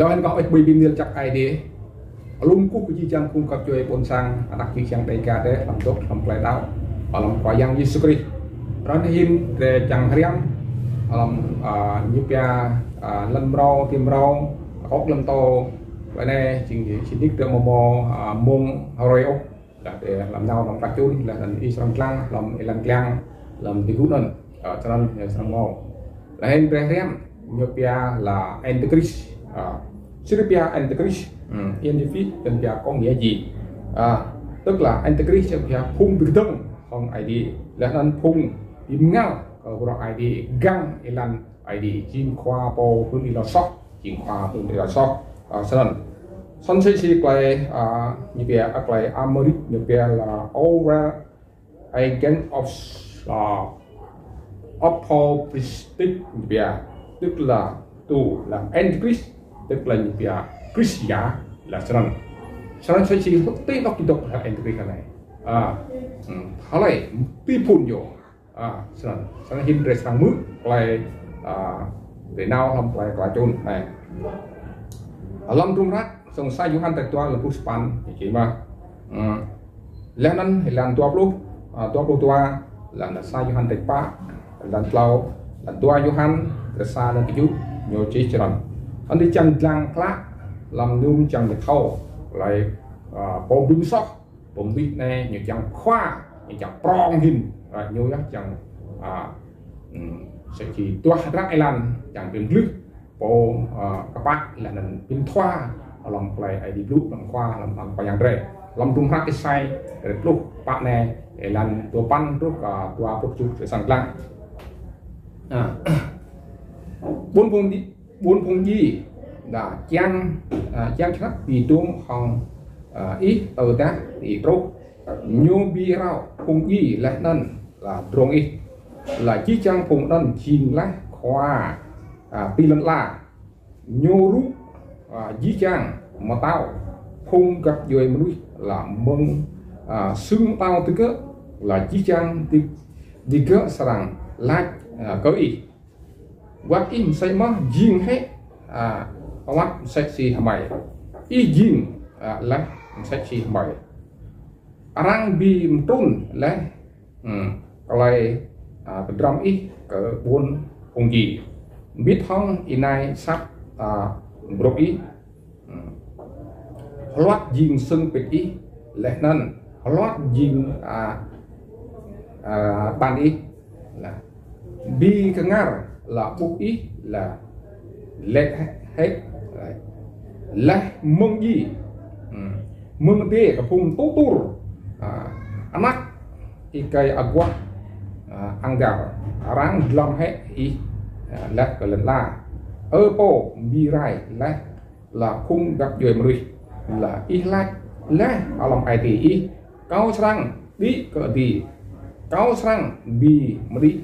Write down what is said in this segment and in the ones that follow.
lo anh gọi bị bìm điên chặt ai đi luôn cú cái gì chẳng cung cấp cho bốn sang đặc biệt chẳng đầy cả đấy làm tốt làm lại đau làm quả yang như sukri rồi him để chẳng riêng làm như bia lần rau tim rau ốc lần to vậy này chỉ đích được một mông rồi ốc để làm nào làm đặc trưng là làm Islam clang làm tí gút nần cho nên sang màu là him để riêng như bia là antichrist Syria antichrist Identify tên bia có nghĩa gì tức là antichrist bia phun bị tông không ID là nên phun im ngao rồi ID gang elan ID chim khoa po hơn đi là sóc chim khoa hơn đi là sóc cho nên son sẽ chỉ quay như bia quay Americ như bia là over agent of apostolic bia tức là tu là antichrist tức là như bia Christian là cho nên sẽ chỉ hút tí nó kỹ thuật là antichrist này hả lại tí phun vô cho nên hình để sang mức lại để nào làm lại chôn này làm trung rác xong sai Johan tại toa là Puspan chỉ mà lẽนั้นlàm toa toa là sai Johan tại pa là tàu là toa Johan là xa lên cái chút nhiều chỉ cho nên anh đi chân lang klá làm nhung chẳng được thâu lại bom đứng sót bom bít này nhiều chẳng khoa nhiều chẳng prong hình nhiều chắc chẳng sẽ chỉ tua rác Ireland chẳng tiền lướt bộ các bạn là nền pin thoa làm play ID blue làm khoa làm phảiយ៉ាងrẻ làm trung rác cái sai để lúc bạn này để làm tua pan lúc tua phục vụ để sang lăng bốn phong gì đã chăn chắc vì tuông hồng ít ở đó thì trúc nhô bi rau phong gì lại nên là trung ít là chỉ trang phong nên chìm lại khoa pi lần là nhô rút dí trang mà tao phong gặp người mới là mong xưng tao từ cỡ là chỉ trang đi cỡ sang lại có ý quát im say mất riêng hết quát sexy mày ý riêng lại sexy mày răng bìm trôn lại lại drum ít ở buôn phong gì biết không inai sắp bốc ít loát riêng sưng bịch ít lại nên loát riêng bàn ít là bi cái ngar là bốc ít là lệ hết là mông gì mông tê cái phun tốt tur anak ikai agua anggar rang lòng hết ít là cái lần la ở bộ bi rai là khung gặp người mới là ít lại là làm ai thì ít cao sang đi cỡ thì cao sang bi mới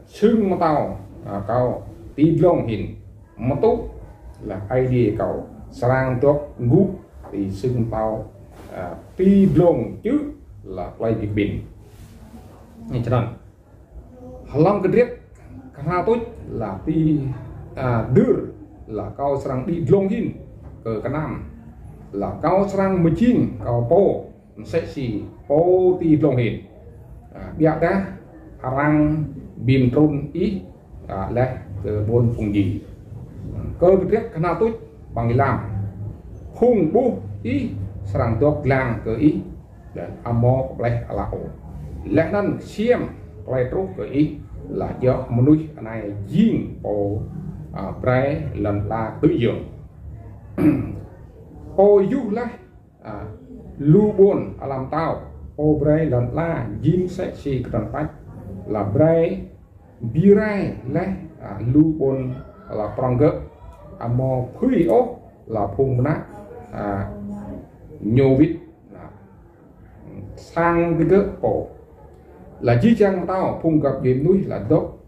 xương mà tao cao tí lông hình mà tốt là ai đi cầu sang tốt ngủ thì xương tao tí lông chứ là quay việc bình như thế nào làm cái riết khá tốt là tí đưa là cao sang đi lông hình cỡ cái nam là cao sang 19 cao po sẽ xì po tí lông hình bịa ra răng bìm trôn ít lẽ từ buôn phùng gì cơ biết cái nào tốt bằng làm phùng bu ý sang tốt làng cơ ý để amo lẽ là ổ lẽ nên xem lẽ tốt cơ ý là doមនុស្សnày riêng po trái lần là tự dưỡng po du là lu buồn làm tao po trái lần là riêng sẽ chỉ cần tách là brai birai là lu bon là prangge amo phui o là phung nát nhô vít sang cái cổ là chỉ chăng tao phung gặp điểm núi là đốt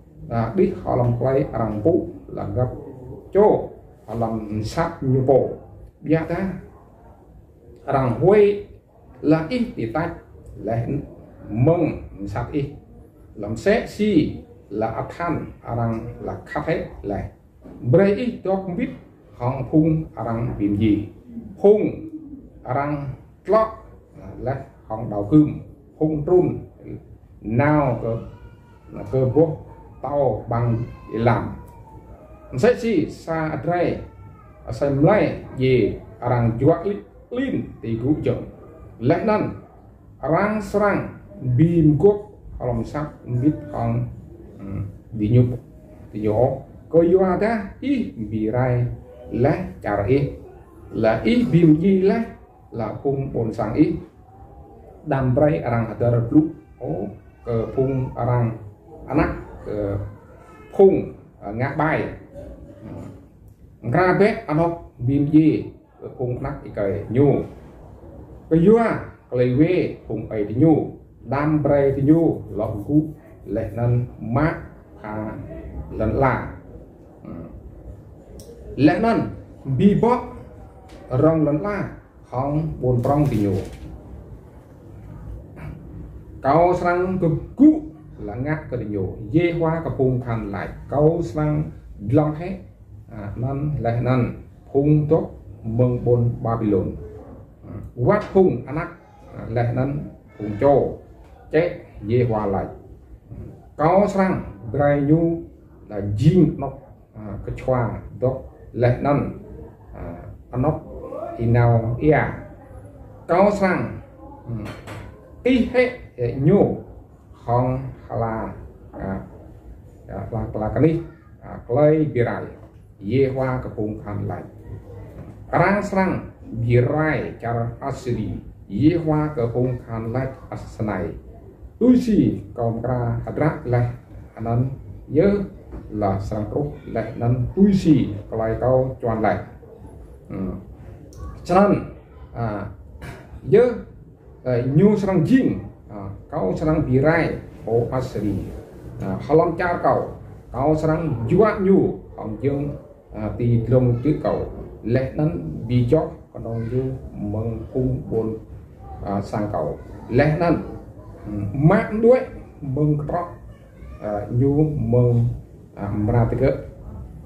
đi họ làm quay răng phụ là gặp chỗ họ làm sát như bộ bia ta răng huê là ít thì tách là mông sát ít làm sexy là than răng là khát hết lại bray ít cho không biết hong phung arang bìm gì phung arang lót lẽ hong đầu cơm phung trun nào cơ bốc tao bằng làm sẽ chỉ xa đây xem lại về arang jual lin thì gũ chồng lẽ nan arang serang bìm quốc lòng sắc biết hong đi nhục thì nhỏ coi vô ta ý bị rai lá chả ý là ý bìm gì lá là phung bồn sang ý đam bray arang ada reblu ke phung arang anak ke phung ngã bay ra bé anok bìm gì ke phung anak ikai nyu cái vô cái về phung ấy thì nyu đam bray thì nyu lọt cú lệ nên mát lần là lẽ nên bị bóp rong lần là không buồn prong thì nhiều câu sang cực cũ là ngắt cái nhiều dê hoa cái phung thành lại câu sang long hết nên lẽ nên phung tốt mừng bồn Babylon quát phung anak lẽ nên phung châu chết dê hoa lại câu sang grai nhu là jing nó cái choa đó lẽ nên nó thì nào ia câu sang ý hết nhu không là cái này lấy birai ye hoa cái vùng khăn lại rang sang birai cara asli ye hoa cái vùng khăn lại asnai tôi chỉ còn ra hadrak lại anh nhớ là sang cốc lại nên tôi chỉ lại câu toàn lại cho nên nhớ nhu sang jin kau serang birai o asli halam cha kau serang juat nhu hong dương tì lông trước cầu lẽ nên bị chót còn ông nhu mừng cung buồn sang cầu lẽ nên mạng đuôi mừng rõ nhu mừng ra tới cơ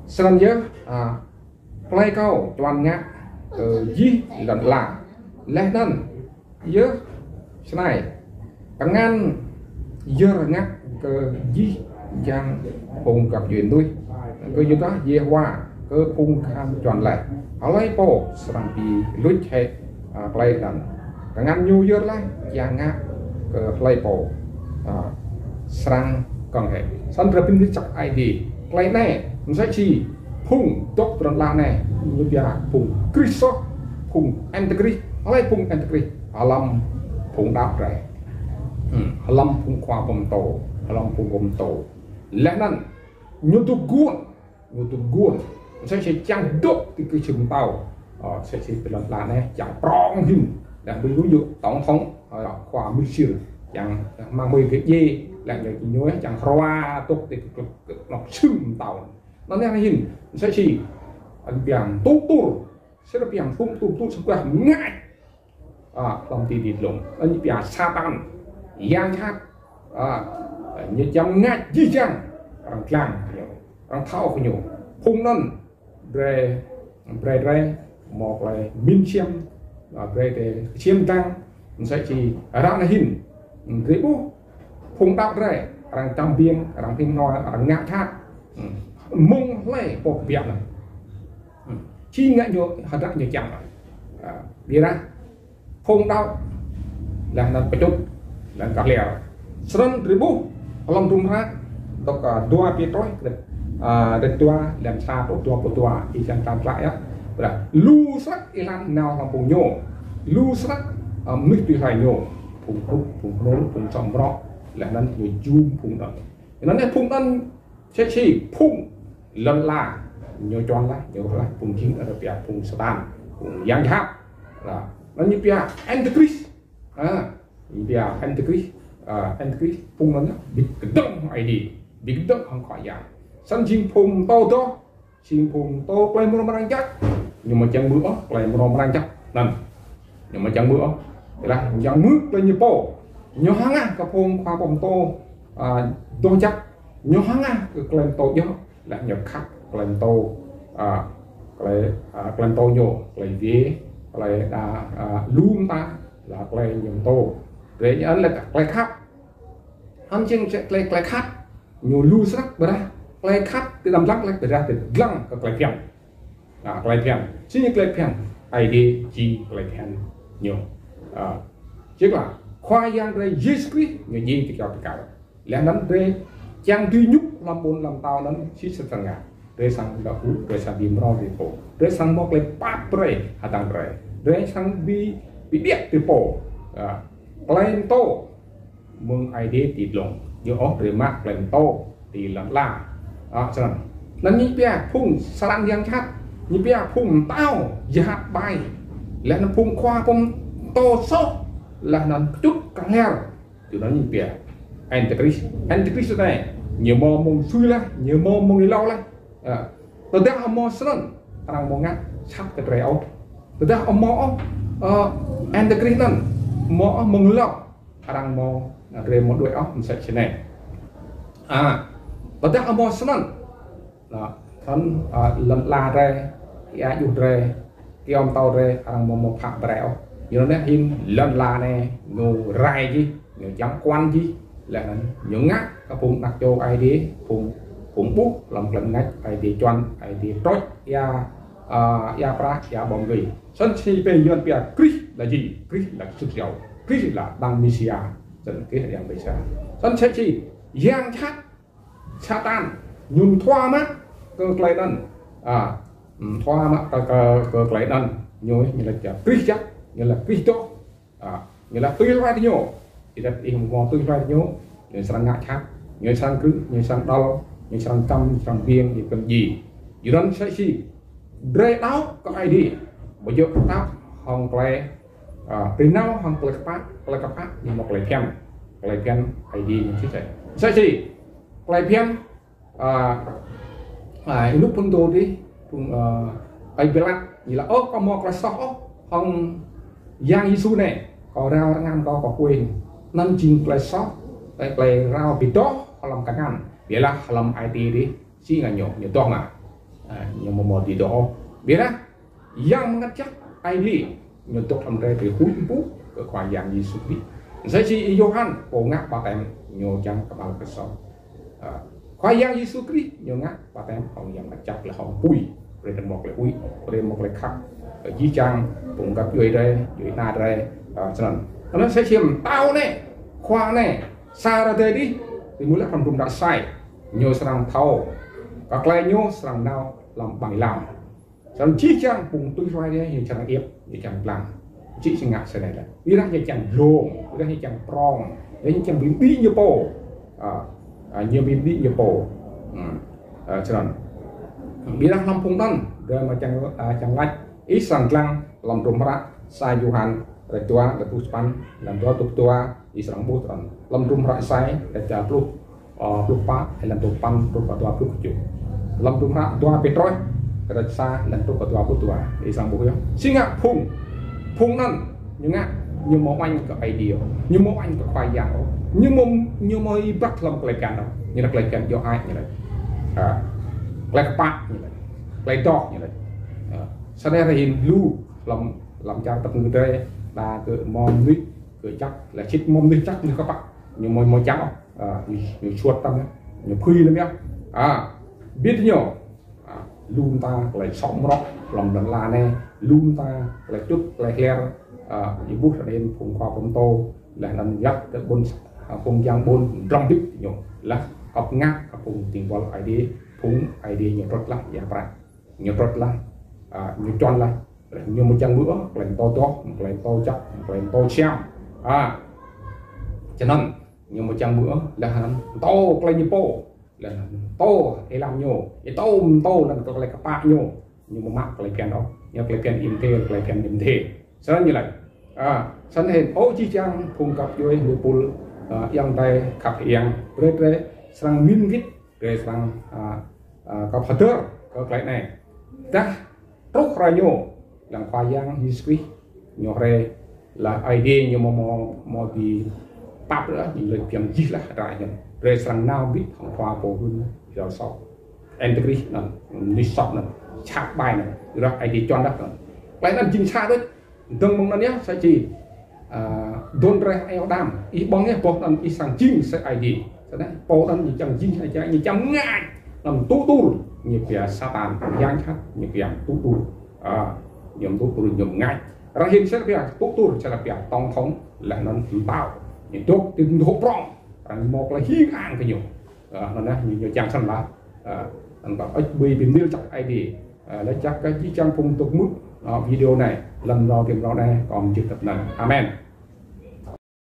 sang nhớ play câu toàn ngã dí lần là lẽ nên nhớ này tangan giờ ngắt ke ji yang phung gặp chuyện tôi cơ như đó về hoa cơ phung kham tròn lại ở lấy po sang bị lút hệ play lần tangan nhu giờ lại yang ngắt ke play po sang còn hệ sân trở pin chắc ID play này sẽ chỉ phung tốt tròn lại này như vậy phung Christo phung Antichrist ở lấy phung Antichrist alam phung đáp rồi lâm phung khoa bom tổ lâm phung bom tổ lẽ nên nhiều tụ guồn sẽ chẳng đốt thì cái chừng tàu sẽ lần là này chẳng prong hình để ví dụ tổng thống khoa Michel chẳng mang mười cái gì là những nhớ chẳng khoa tốt thì nó chừng tàu nó nên hình sẽ chỉ biển tu sẽ là biển tu sẽ quẹt ngại lòng thì địt lủng anh biển Satan yang hát như trong ngắt gì chăng làm thao của nhiều phun năn re một là min chiêm re chiêm tăng sẽ chỉ ra là hình thế bố phun đáp re rằng trong biên rằng phim nói rằng ngắt hát mông lấy bộ việc này chi ngại nhiều hạt rác nhiều chẳng đi ra phun đáp là nó phải chút dan kalian seren ribu alam rumah untuk dua pitroi dan dua dan satu dua ikan tanpa ya berarti lu serak ilan nau kampung nyo lu serak mít tùy hải nyo phùng somro là nên người zoom phùng đợt nên này phùng đợt sẽ chỉ phùng lần là nhiều tròn lại nhiều lại phùng chính ở đây phùng Satan phùng giang tháp là nó như bia Antichrist dia Antichrist phung nó bị cái đông ID bị cái đông không khỏi giảm sân chim phung to chim phung to play một năm chắc nhưng mà chẳng bữa play một năm chắc nên nhưng mà chẳng bữa là chẳng nước lên như po nhỏ hăng á cái phung khoa bom to chắc nhỏ hăng á cái lên to gió là nhập khách lên to cái to nhô cái gì cái lùm ta là cái nhom to rồi nhớ là cái khác hắn chừng cái khác nhiều lu sắc bữa cái khác từ làm lắc lấy ra từ lăng cái phiền chỉ những cái phiền ai đi chỉ cái phiền nhiều chứ là khoa giang đây Jesus người gì thì cho cả lẽ nắn đây trang duy nhất làm bốn làm tao nắn chỉ sẽ thành ngã đây sang đã hút đây sang bìm rau thì phổ đây sang mọc lên bát bể hạt đằng bể đây sang bị điệp từ phổ lên tô mừng ai đi tịt lồng như ốc để mắc lên tô thì làm la cho nên nắn như bia phun sang giang chát như bia phun tao giạt bay lẽ nó phun khoa phun tô sốt là nó chút càng leo từ đó như bia Antichrist này nhiều mò mông suy la nhiều mò mông đi lâu la từ đó ông mò sơn rằng mò ngắt sắp cái rèo từ đó ông mò Antichrist này mò mông lâu rằng mò rèo một đuôi ốc sẽ thế này từ đó ông mò sơn là thân lần la rè cái dụng rè cái ông tàu rè rằng mò mò phẳng rèo như nó in lần la này ngủ rai gì ngủ chấm quan gì là những ngắt các vùng đặt cho ai đi vùng bút làm lần ngắt ai đi chọn ai đi trôi ya pra ya bom ghi sân si về dân bia Chris là gì Chris là sức giàu Chris là đăng Messiah dẫn cái hiện Messiah sân sẽ chi giang chát Satan nhung thoa mắt cơ clay đơn thoa mắt cơ clay đơn như là Chris chắc như là Cristo như là tươi ra thì nhổ thì đặt im ngó tươi ra nhổ như sang ngã khác như sang cứ như sang đau như sang căm sang viêm thì cần gì dù đó sẽ gì rê đau có ai đi bây giờ tao hòng play từ nào hòng play các bạn nhưng một play pen ai đi như thế này sẽ gì play pen lúc phân đồ đi ai biết lắm như là có một cái sọ hòng giang Giêsu này có rau ngăn có quên nên chính play shop play rau bị đó làm cả ngăn biết là làm IT đi chỉ là nhiều to mà nhiều một gì đó biết á giang ngắt chắc ID nhiều to làm đây thì hút bút ở khoa giang Giêsu đi sẽ chỉ Johan cổ ngắt bà tem nhiều chẳng các bạn cái shop khoa giang Giêsu đi nhiều ngắt bà tem hồng giang ngắt chắc là hồng bùi rồi một lại bùi rồi một lại khắc ở dưới trang cũng gặp dưới đây dưới na đây cho nên nó sẽ chiếm tao này khoa này xa ra đây đi thì muốn là phần vùng đã sai nhiều sang thâu các lại nhiều sang nào làm bằng làm cho nên chỉ trang cùng tôi xoay đây như chẳng ép như chẳng làm chỉ sinh ngạc sẽ này là vì đó như chẳng lồn vì đó như chẳng prong như chẳng biến bí như bồ như biến bí như bồ cho nên vì đó làm phung tân rồi mà chẳng lách ít sang lăng làm trùm ra sai Johan rồi tua là tu span làm tua ít sang bút làm trùm ra sai để trả plus pa hay làm tu pan tu tua plus chịu làm trùm ra tua petrol rồi sai làm tu tua plus tua ít sang bút nhá xin ngạc phung năn nhưng mong anh có idea nhưng mong anh có khoai giang nhưng mong bắt làm cái cản đó như là cái cản do ai như này cái pa như này cái to như này sau đây là hình lưu làm cho tập người đây là cứ mong nít cứ chắc là chích mong nít chắc như các bạn nhưng mong chắc nhiều chuột tâm nhiều khuy lắm nhá biết nhiều luôn ta lại sống rõ lòng đàn là này luôn ta lại chút lại kher những bút ở đây phùng khoa phùng tô là làm dắt cái bôn phùng giang bôn trong đích nhiều là học ngắt học phùng tiền vào lại đi phùng ai đi nhiều rất là giảm ra nhiều rất là nhiều tròn lại nhiều một trăm bữa lần to chắc lần to xem cho nên nhiều một trăm bữa là to lên như po là to để làm nhiều để to là có lại các bạn nhiều nhưng mà mắc lại cái đó nhiều cái im thế sao như này sẵn hiện ô chi trang phùng cặp với người pul yang tay cặp yang re sang min vít re sang cặp hạt có cái này ta trúc ra nhô làm khoa giang history nhô re là ID như mò thì bắp nữa những lời phiền gì là đại nhân re sang nào biết thằng khoa bổ hơn rồi sau Antichrist là đi sọt này chạm bài này rồi ID chọn đất rồi lại là chính xác đấy từng mong nó nhé sẽ chỉ đôn ra eo đam ý bóng nhé bóng đàn ý sang chinh sẽ ID sẽ đấy bóng đàn như chẳng chinh hay chạy như chẳng ngại làm tu như phía Satan giang khác như phía tu nhầm tu nhầm ngại ra hiện sẽ phía tu sẽ là phía tông thống là nó tạo những chốt từng hộp rong một là hiên hàng cái nhiều nó nè như chẳng sẵn là anh bảo HB tìm nêu chắc ID lấy chắc cái chi trang phung tục mức video này lần đầu tìm rõ đây còn chưa thật là amen.